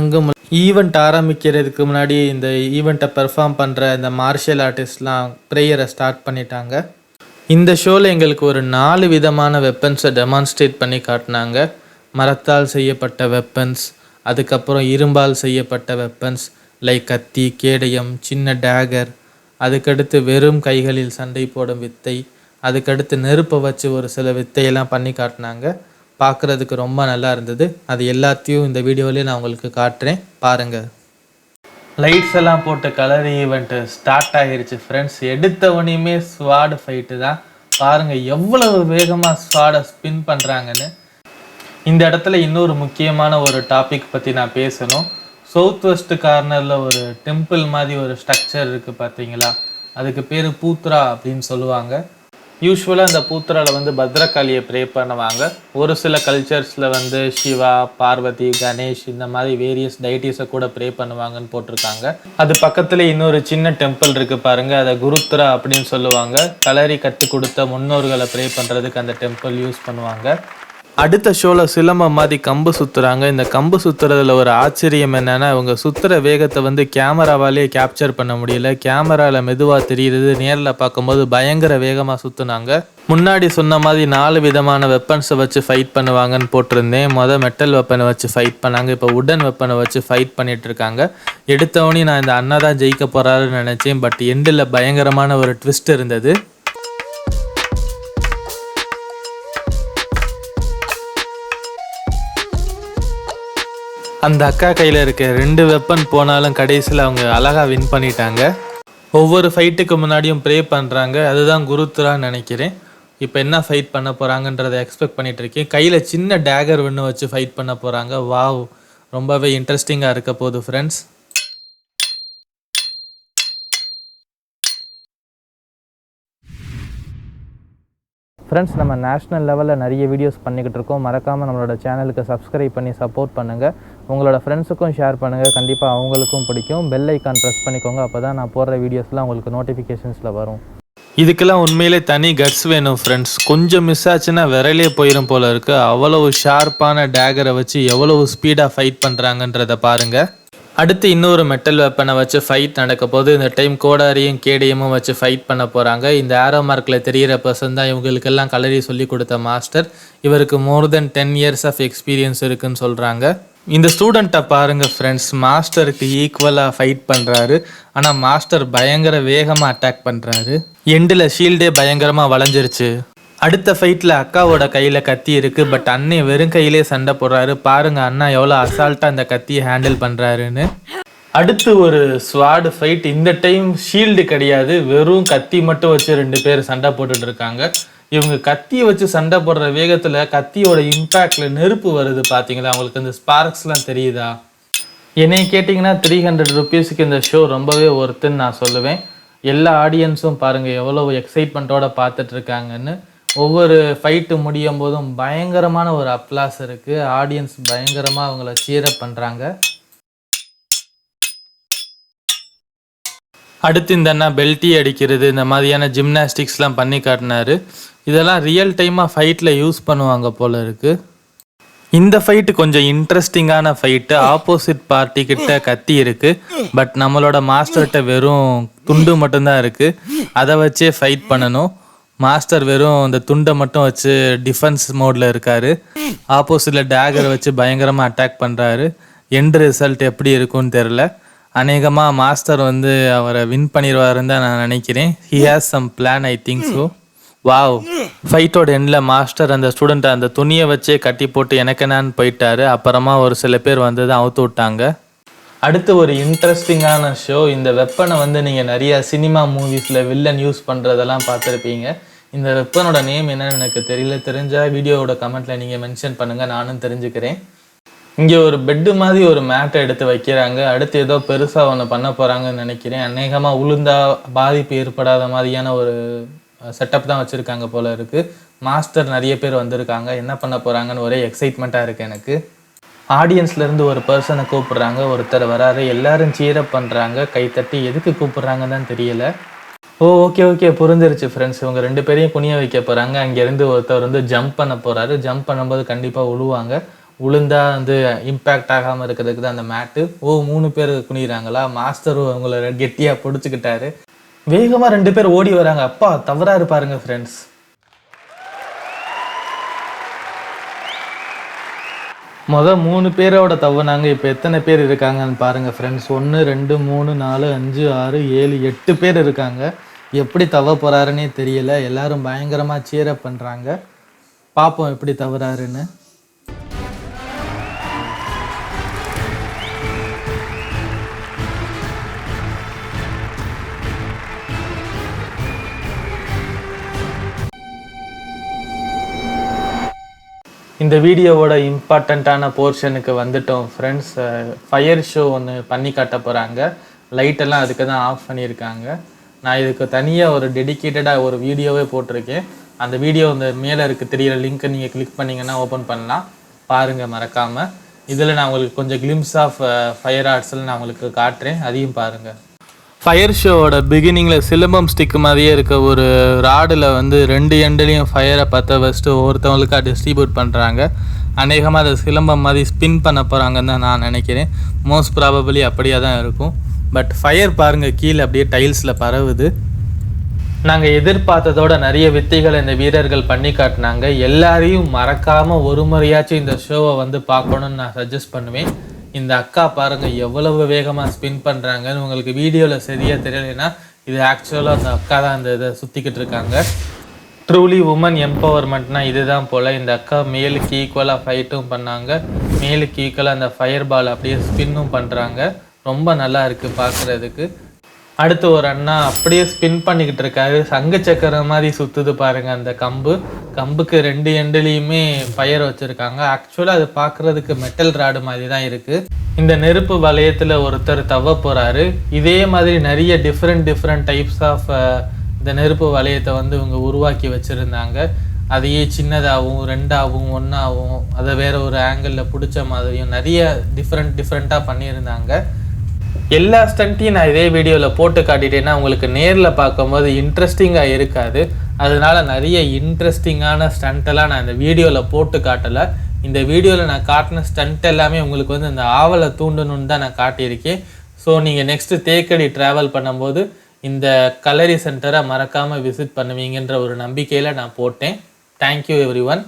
எங்கும் ஈவெண்ட் ஆரம்பிக்கிறதுக்கு முன்னாடி இந்த ஈவெண்ட்டை பெர்ஃபார்ம் பண்ணுற இந்த மார்ஷியல் ஆர்டிஸ்ட்லாம் ப்ரேயரை ஸ்டார்ட் பண்ணிட்டாங்க. இந்த ஷோவில் எங்களுக்கு ஒரு 4 விதமான வெப்பன்ஸை டெமான்ஸ்ட்ரேட் பண்ணி காட்டினாங்க. மரத்தால் செய்யப்பட்ட வெப்பன்ஸ், அதுக்கப்புறம் இரும்பால் செய்யப்பட்ட வெப்பன்ஸ் லைக் கத்தி, கேடயம், சின்ன டேகர், அதுக்கடுத்து வெறும் கைகளில் சண்டை போடும் வித்தை, அதுக்கடுத்து நெருப்பை வச்சு ஒரு சில வித்தையெல்லாம் பண்ணி காட்டினாங்க. பார்க்குறதுக்கு ரொம்ப நல்லா இருந்தது. அது எல்லாத்தையும் இந்த வீடியோவிலே நான் உங்களுக்கு காட்டுறேன், பாருங்கள். லைட்ஸ் எல்லாம் போட்டு கலர் ஈவெண்ட்டு ஸ்டார்ட் ஆகிருச்சு ஃப்ரெண்ட்ஸ். எடுத்தவனையுமே ஸ்வாடு ஃபைட்டு தான். பாருங்கள் எவ்வளவு வேகமாக ஸ்வாடை ஸ்பின் பண்ணுறாங்கன்னு. இந்த இடத்துல இன்னொரு முக்கியமான ஒரு டாபிக் பற்றி நான் பேசணும். சவுத் வெஸ்ட் கார்னரில் ஒரு டெம்பிள் மாதிரி ஒரு ஸ்ட்ரக்சர் இருக்குது பார்த்தீங்களா, அதுக்கு பேர் பூத்ரா அப்படின்னு சொல்லுவாங்க. யூஸ்வலாக அந்த பூத்ராவில் வந்து பத்ரகாளியை ப்ரே பண்ணுவாங்க. ஒரு சில கல்ச்சர்ஸில் வந்து சிவா, பார்வதி, கணேஷ் இந்த மாதிரி வேரியஸ் டைட்டிஸை கூட ப்ரே பண்ணுவாங்கன்னு போட்டிருக்காங்க. அது பக்கத்தில் இன்னொரு சின்ன டெம்பிள் இருக்குது பாருங்கள், அதை குருத்ரா அப்படின்னு சொல்லுவாங்க. களரி கற்றுக் கொடுத்த முன்னோர்களை ப்ரே பண்ணுறதுக்கு அந்த டெம்பிள் யூஸ் பண்ணுவாங்க. அடுத்த ஷோவில் சிலம்பம் மாதிரி கம்பு சுற்றுறாங்க. இந்த கம்பு சுற்றுறதுல ஒரு ஆச்சரியம் என்னென்னா, இவங்க சுற்றுற வேகத்தை வந்து கேமராவாலே கேப்சர் பண்ண முடியல. கேமராவில் மெதுவாக தெரியுது, நேரில் பார்க்கும்போது பயங்கர வேகமாக சுற்றுனாங்க. முன்னாடி சொன்ன மாதிரி 4 விதமான வெப்பன்ஸை வச்சு ஃபைட் பண்ணுவாங்கன்னு போட்டிருந்தேன். மெட்டல் வெப்பனை வச்சு ஃபைட் பண்ணாங்க, இப்போ உடன் வெப்பனை வச்சு ஃபைட் பண்ணிட்டு இருக்காங்க. எடுத்தவொடனே நான் இந்த அண்ணா தான் ஜெயிக்க போகிறாருன்னு நினச்சேன். பட் எண்டில் பயங்கரமான ஒரு ட்விஸ்ட் இருந்தது. அந்த அக்கா கையில் இருக்க 2 வெப்பன் போனாலும் கடைசியில் அவங்க அழகாக வின் பண்ணிட்டாங்க. ஒவ்வொரு ஃபைட்டுக்கு முன்னாடியும் ப்ரே பண்ணுறாங்க, அதுதான் குருத்ரான்னு நினைக்கிறேன். இப்போ என்ன ஃபைட் பண்ண போகிறாங்கன்றதை எக்ஸ்பெக்ட் பண்ணிகிட்டு இருக்கேன். கையில் சின்ன டேகர் ஒன்று வச்சு ஃபைட் பண்ண போகிறாங்க. வாவ், ரொம்பவே இன்ட்ரெஸ்டிங்காக இருக்க போகுது ஃப்ரெண்ட்ஸ். ஃப்ரெண்ட்ஸ், நம்ம நேஷ்னல் லெவலில் நிறைய வீடியோஸ் பண்ணிக்கிட்டு இருக்கோம். மறக்காமல் நம்மளோட சேனலுக்கு சப்ஸ்கிரைப் பண்ணி சப்போர்ட் பண்ணுங்கள். உங்களோட ஃப்ரெண்ட்ஸுக்கும் ஷேர் பண்ணுங்கள், கண்டிப்பாக அவங்களுக்கும் பிடிக்கும். பெல் ஐக்கான் ப்ரெஸ் பண்ணிக்கோங்க, அப்போ தான் நான் போடுற வீடியோஸ்லாம் உங்களுக்கு நோட்டிஃபிகேஷன்ஸில் வரும். இதுக்கெல்லாம் உண்மையிலே தனி கட்ஸ் வேணும் ஃப்ரெண்ட்ஸ். கொஞ்சம் மிஸ் ஆச்சுன்னா விரலே போயிடும் போல் இருக்குது. அவ்வளவு ஷார்ப்பான டேகரை வச்சு எவ்வளவு ஸ்பீடாக ஃபைட் பண்ணுறாங்கன்றதை பாருங்கள். அடுத்து இன்னொரு மெட்டல் வெப்பனை வச்சு ஃபைட் நடக்க போது. இந்த டைம் கோடாரியும் கேடியமும் வச்சு ஃபைட் பண்ண போகிறாங்க. இந்த ஆரோ மார்க்கில் தெரிகிற பர்சன் தான் இவங்களுக்கெல்லாம் கலரி சொல்லி கொடுத்த மாஸ்டர். இவருக்கு மோர் தென் 10 இயர்ஸ் ஆஃப் எக்ஸ்பீரியன்ஸ் இருக்குன்னு சொல்கிறாங்க. இந்த ஸ்டூடெண்ட்டை பாருங்கள் ஃப்ரெண்ட்ஸ், மாஸ்டருக்கு ஈக்குவலாக ஃபைட் பண்ணுறாரு. ஆனால் மாஸ்டர் பயங்கர வேகமாக அட்டாக் பண்ணுறாரு. எண்டில் ஷீல்டே பயங்கரமாக வளைஞ்சிருச்சு. அடுத்த ஃபைட்டில் அக்காவோட கையில் கத்தி இருக்குது. பட் அண்ணே வெறும் கையிலே சண்டை போடுறாரு. பாருங்கள் அண்ணா எவ்வளோ அசால்ட்டாக அந்த கத்தியை ஹேண்டில் பண்ணுறாருன்னு. அடுத்து ஒரு ஸ்வாடு ஃபைட். இந்த டைம் ஷீல்டு கிடையாது, வெறும் கத்தி மட்டும் வச்சு 2 பேர் சண்டை போட்டுட்டு இருக்காங்க. இவங்க கத்தியை வச்சு சண்டை போடுற வேகத்தில் கத்தியோட இம்பேக்டில் நெருப்பு வருது பார்த்தீங்களா, அவங்களுக்கு அந்த ஸ்பார்க்ஸ்லாம் தெரியுதா? என்னை கேட்டிங்கன்னா 300 ருபீஸுக்கு இந்த ஷோ ரொம்பவே ஒர்த்துன்னு நான் சொல்லுவேன். எல்லா ஆடியன்ஸும் பாருங்கள் எவ்வளோ எக்ஸைட்மெண்ட்டோட பார்த்துட்டு இருக்காங்கன்னு. ஒவ்வொரு ஃபைட்டு முடியும் போதும் பயங்கரமான ஒரு அப்ளாஸ் இருக்குது. ஆடியன்ஸ் பயங்கரமாக அவங்கள சீரப் பண்ணுறாங்க. அடுத்து இந்த அண்ணா பெல்ட்டி அடிக்கிறது, இந்த மாதிரியான ஜிம்னாஸ்டிக்ஸ்லாம் பண்ணி காட்டினாரு. இதெல்லாம் ரியல் டைமாக ஃபைட்டில் யூஸ் பண்ணுவாங்க போல் இருக்குது. இந்த ஃபைட்டு கொஞ்சம் இன்ட்ரெஸ்டிங்கான ஃபைட்டு. ஆப்போசிட் பார்ட்டி கிட்ட கத்தி இருக்குது, பட் நம்மளோட மாஸ்டர்கிட்ட வெறும் துண்டு மட்டும்தான் இருக்குது. அதை வச்சே ஃபைட் பண்ணணும். மாஸ்டர் வெறும் அந்த துண்டை மட்டும் வச்சு டிஃபென்ஸ் மோடில் இருக்கார். ஆப்போசிட்டில் டேகரை வச்சு பயங்கரமாக அட்டாக் பண்ணுறாரு. எண்ட் ரிசல்ட் எப்படி இருக்குன்னு தெரில. அநேகமாக மாஸ்டர் வந்து அவரை வின் பண்ணிடுவாருன்னு தான் நான் நினைக்கிறேன். He has some plan, I think so. Wow, ஃபைட்டோட எண்டில் மாஸ்டர் அந்த ஸ்டூடெண்ட்டை அந்த துணியை வச்சே கட்டி போட்டு எனக்கு என்னான்னு போயிட்டாரு. அப்புறமா ஒரு சில பேர் வந்து தான் அவுத்து விட்டாங்க. அடுத்து ஒரு இன்ட்ரெஸ்டிங்கான ஷோ. இந்த வெப்பனை வந்து நீங்கள் நிறையா சினிமா மூவிஸில் வில்லன் யூஸ் பண்ணுறதெல்லாம் பார்த்துருப்பீங்க. இந்த வெப்பனோட நேம் என்னன்னு எனக்கு தெரியல. தெரிஞ்சால் வீடியோவோட கமெண்ட்டில் நீங்கள் மென்ஷன் பண்ணுங்கள், நானும் தெரிஞ்சுக்கிறேன். இங்கே ஒரு பெட்டு மாதிரி ஒரு மேட்டை எடுத்து வைக்கிறாங்க. அடுத்து ஏதோ பெருசாக ஒன்று பண்ண போகிறாங்கன்னு நினைக்கிறேன். அநேகமாக உளுந்தா பாதிப்பு ஏற்படாத மாதிரியான ஒரு செட்டப் தான் வச்சுருக்காங்க போல் இருக்குது. மாஸ்டர் நிறைய பேர் வந்திருக்காங்க. என்ன பண்ண போகிறாங்கன்னு ஒரே எக்ஸைட்மெண்ட்டாக இருக்குது எனக்கு. ஆடியன்ஸ்லேருந்து ஒரு பர்சனை கூப்பிட்றாங்க, ஒருத்தர் வராரு, எல்லாரும் சீரப் பண்ணுறாங்க, கைத்தட்டி. எதுக்கு கூப்பிட்றாங்கன்னு தான் தெரியல. ஓகே புரிஞ்சிருச்சு ஃப்ரெண்ட்ஸ். இவங்க 2 பேரையும் குனிய வைக்க போகிறாங்க. அங்கேருந்து ஒருத்தர் வந்து ஜம்ப் பண்ண போகிறாரு. ஜம்ப் பண்ணும்போது கண்டிப்பாக உழுவாங்க. உளுந்தா வந்து இம்பேக்ட் ஆகாமல் இருக்கிறதுக்கு தான் அந்த மேட்டு. 3 பேர் குனிகிறாங்களா, மாஸ்டரும் அவங்கள கெட்டியாக பிடிச்சிக்கிட்டாரு. வேகமாக 2 பேர் ஓடி வராங்க. அப்பா தவறாரு பாருங்க ஃப்ரெண்ட்ஸ். மொதல் 3 பேரோட தவறுனாங்க. இப்போ எத்தனை பேர் இருக்காங்கன்னு பாருங்கள் ஃப்ரெண்ட்ஸ். 1 2 3 4 5 6 7 8 பேர் இருக்காங்க. எப்படி தவ போகிறாருன்னே தெரியல. எல்லாரும் பயங்கரமாக சீரப் பண்ணுறாங்க. பார்ப்போம் எப்படி தவறாருன்னு. இந்த வீடியோவோட இம்பார்ட்டண்ட்டான போர்ஷனுக்கு வந்துட்டோம் ஃப்ரெண்ட்ஸ். ஃபயர் ஷோ ஒன்று பண்ணி காட்ட போகிறாங்க. லைட்டெல்லாம் அதுக்கு தான் ஆஃப் பண்ணியிருக்காங்க. நான் இதுக்கு தனியாக ஒரு டெடிக்கேட்டடாக ஒரு வீடியோவே போட்டிருக்கேன். அந்த வீடியோ இந்த மேலே இருக்க தெரியிற லிங்க்கை நீங்கள் கிளிக் பண்ணிங்கன்னா ஓப்பன் பண்ணலாம். பாருங்கள் மறக்காமல். இதில் நான் உங்களுக்கு கொஞ்சம் கிளிம்ஸ் ஆஃப் ஃபயர் ஆர்ட்ஸில் நான் உங்களுக்கு காட்டுறேன், அதையும் பாருங்கள். ஃபயர் ஷோவோட பிகினிங்கில் சிலம்பம் ஸ்டிக் மாதிரியே இருக்க ஒரு ராடில் வந்து 2 எண்ட்லேயும் ஃபயரை பற்ற வச்சுட்டு ஒவ்வொருத்தவங்களுக்காக டிஸ்ட்ரிபியூட் பண்ணுறாங்க. அநேகமாக அதை சிலம்பம் மாதிரி ஸ்பின் பண்ண போகிறாங்கன்னு தான் நான் நினைக்கிறேன். மோஸ்ட் ப்ராபபிளி அப்படியே தான் இருக்கும். பட் ஃபயர் பாருங்கள் கீழே அப்படியே டைல்ஸில் பரவுது. நாங்கள் எதிர்பார்த்ததோட நிறைய வித்தைகளை இந்த வீரர்கள் பண்ணி காட்டினாங்க. எல்லாரையும் மறக்காமல் ஒரு முறையாச்சும் இந்த ஷோவை வந்து பார்க்கணுன்னு நான் சஜஸ்ட் பண்ணுவேன். இந்த அக்கா பாருங்கள் எவ்வளவு வேகமாக ஸ்பின் பண்ணுறாங்கன்னு. உங்களுக்கு வீடியோவில் சரியாக தெரியலைன்னா இது ஆக்சுவலாக அந்த அக்கா தான் இந்த இதை சுற்றிக்கிட்டு இருக்காங்க. ட்ரூலி உமன் எம்பவர்மெண்ட்னால் இது தான் போல். இந்த அக்கா மேலுக்கு ஈக்குவலாக ஃபைட்டும் பண்ணாங்க, மேலுக்கு ஈக்குவலாக அந்த ஃபயர் பால் அப்படியே ஸ்பின்னும் பண்ணுறாங்க. ரொம்ப நல்லா இருக்குது பார்க்குறதுக்கு. அடுத்து ஒரு அண்ணா அப்படியே ஸ்பின் பண்ணிக்கிட்டு இருக்காரு. சங்கு சக்கரம் மாதிரி சுற்றுது பாருங்கள் அந்த கம்புக்கு 2 எண்ட்லேயுமே ஃபயர் வச்சுருக்காங்க. ஆக்சுவலாக அது பார்க்குறதுக்கு மெட்டல் ராடு மாதிரி தான் இருக்குது. இந்த நெருப்பு வளையத்தில் ஒருத்தர் தவ போகிறாரு. இதே மாதிரி நிறைய டிஃப்ரெண்ட் டைப்ஸ் ஆஃப் இந்த நெருப்பு வளையத்தை வந்து இவங்க உருவாக்கி வச்சுருந்தாங்க. அதையே சின்னதாகவும் 2ஆகவும் 1ஆகவும் அதை வேறு ஒரு ஆங்கிளில் பிடிச்ச மாதிரியும் நிறைய டிஃப்ரெண்ட்டாக பண்ணியிருந்தாங்க. எல்லா ஸ்டண்ட்டையும் நான் இதே வீடியோவில் போட்டு காட்டிட்டேன்னா உங்களுக்கு நேரில் பார்க்கும்போது இன்ட்ரெஸ்டிங்காக இருக்காது. அதனால நிறைய இன்ட்ரெஸ்டிங்கான ஸ்டண்ட்டெல்லாம் நான் இந்த வீடியோவில் போட்டு காட்டலை. இந்த வீடியோவில் நான் காட்டின ஸ்டண்ட் எல்லாமே உங்களுக்கு வந்து இந்த ஆவலை தூண்டணுன்னு தான் நான் காட்டியிருக்கேன். ஸோ நீங்கள் நெக்ஸ்ட்டு தேக்கடி ட்ராவல் பண்ணும்போது இந்த கலரி சென்டரை மறக்காமல் விசிட் பண்ணுவீங்கன்ற ஒரு நம்பிக்கையில் நான் போட்டேன். Thank you everyone.